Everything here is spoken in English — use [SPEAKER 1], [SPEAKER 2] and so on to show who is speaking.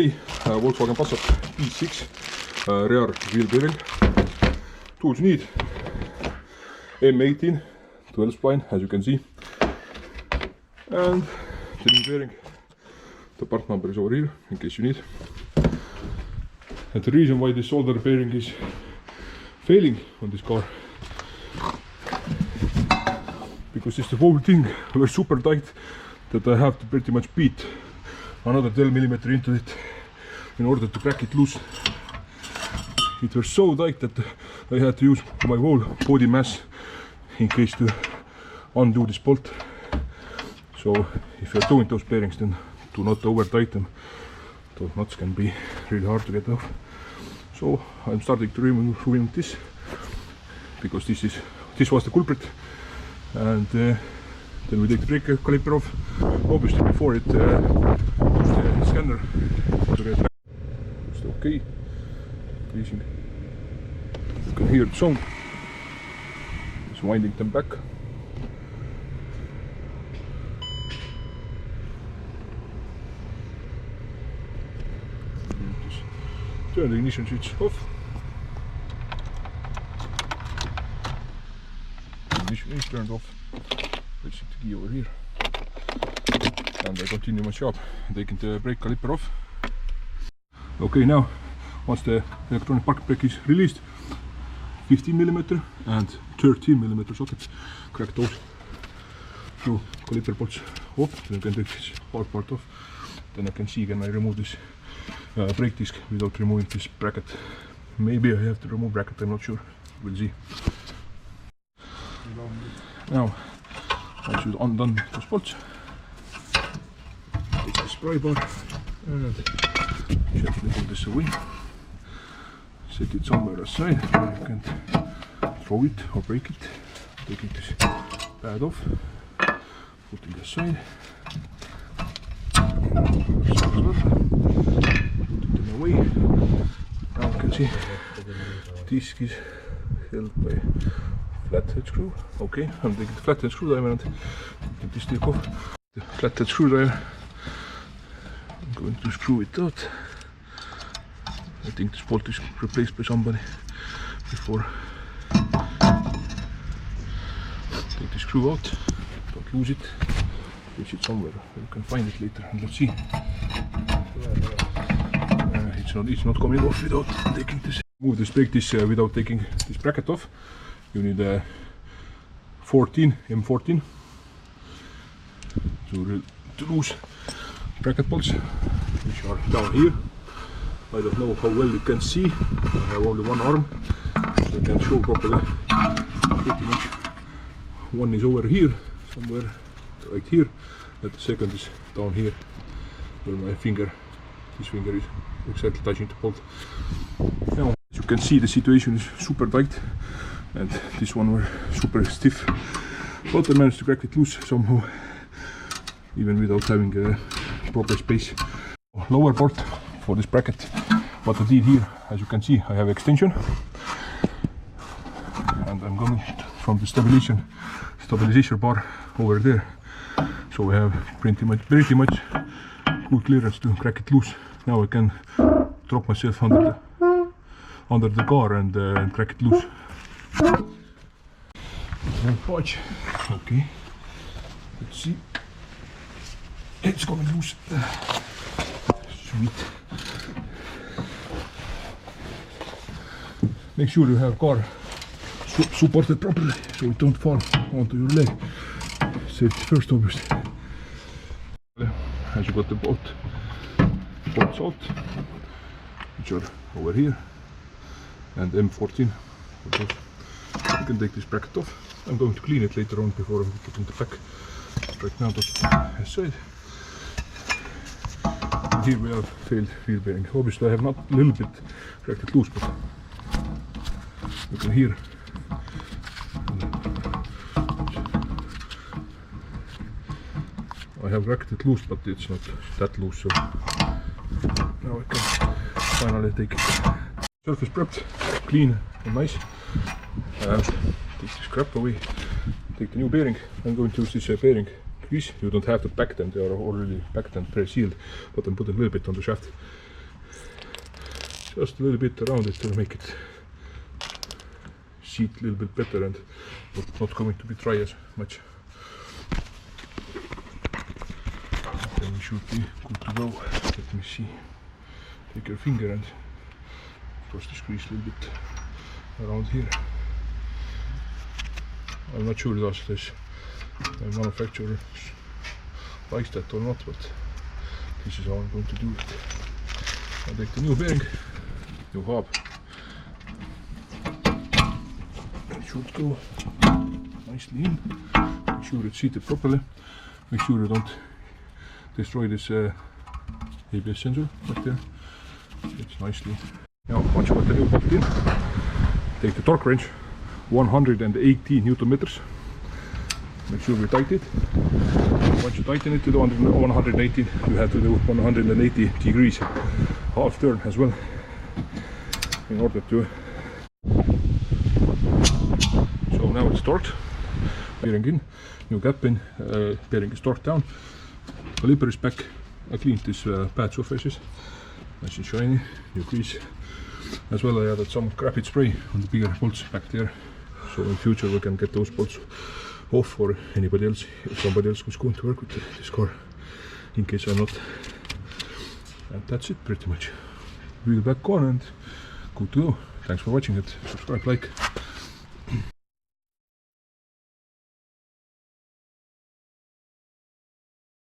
[SPEAKER 1] Okay, Volkswagen Passat E6 rear wheel bearing. Tools you need: M18 12 spline, as you can see, and the new bearing. The part number is over here in case you need. And the reason why this older bearing is failing on this car, because this the whole thing was super tight that I have to pretty much beat another 12mm into it in order to crack it loose. It was so tight that I had to use my whole body mass in case to undo this bolt. So if you're doing those bearings, then do not over tighten. Those nuts can be really hard to get off. So I'm starting to remove this, because this was the culprit. And then we take the brake caliper off. Obviously before it use the scanner to get just okay. Increasing. You can hear the sound. Just winding them back. Just turn the ignition switch off. The ignition is turned off. Let's set the key over here. And I continue my job, taking the brake caliper off. Okay, now once the electronic park brake is released, 15mm and 13mm sockets, crack those. So caliper bolts off, then I can take this hard part off. Then I can see, can I remove this brake disc without removing this bracket. Maybe I have to remove bracket, I'm not sure. We'll see. Now once you've undone those bolts, take the spray bar and gently pull this away. Set it somewhere aside where you can throw it or break it. Taking this pad off, putting it aside. Putting them away. Now you can see the disc is held by flathead screw. Okay, I'm taking the flathead screwdriver and taking this stick off. The flathead screwdriver, I'm going to screw it out. I think this bolt is replaced by somebody before. Take the screw out, don't lose it, place it somewhere where you can find it later, and let's see. It's not coming off without taking this. Move this brake disc without taking this bracket off. You need a M14 to loose bracket bolts, which are down here. I don't know how well you can see. I have only one arm, so I can show properly. Pretty much. One is over here, somewhere right here, and the second is down here, where my finger, this finger is exactly touching the bolt. Now, as you can see, the situation is super tight, and this one were super stiff. But I managed to crack it loose somehow, even without having a proper space. Lower port for this bracket. What I did here, as you can see, I have extension, and I'm going from the stabilization bar over there. So we have pretty much good clearance to crack it loose. Now I can drop myself under the car and crack it loose. Watch. Okay. Let's see. It's coming loose. Sweet. Make sure you have car supported properly so it don't fall onto your leg. Safety first, obviously. As you got the bolts out, which are over here, and M14. You can take this bracket off. I'm going to clean it later on before I'm putting the back. Right now that's aside. And here we have failed wheel bearing. Obviously I have not a little bit cracked it loose, but you can hear. I have cracked it loose, but it's not that loose, so now I can finally take it. Surface prepped, clean and nice. Take this crap away, take the new bearing. I'm going to use this bearing grease. You don't have to pack them, they are already packed and pre-sealed, but I'm putting a little bit on the shaft just a little bit around it to make it seat a little bit better and not going to be dry as much. Then we should be good to go. Let me see. Take your finger and cross the grease a little bit around here. I'm not sure does this manufacturer likes that or not, but this is how I'm going to do it. I'll take the new bearing, new hub. It should go nicely in. Make sure it's seated properly. Make sure you don't destroy this ABS sensor right there. It's nicely. Now once you got the new bolt in, take the torque wrench, 180 Newton meters. Make sure you tighten it. Once you tighten it to the 180, you have to do 180 degrees half turn as well in order to. So now it's torqued. Bearing in, new gap in, bearing is torqued down. Caliper is back. I cleaned this pad surfaces, nice and shiny, new grease. As well I added some graphite spray on the bigger bolts back there, so in future we can get those bolts off for anybody else, if somebody else was going to work with this car, in case I'm not. And that's it pretty much. Wheel back on and good to go. Thanks for watching it. Subscribe, like.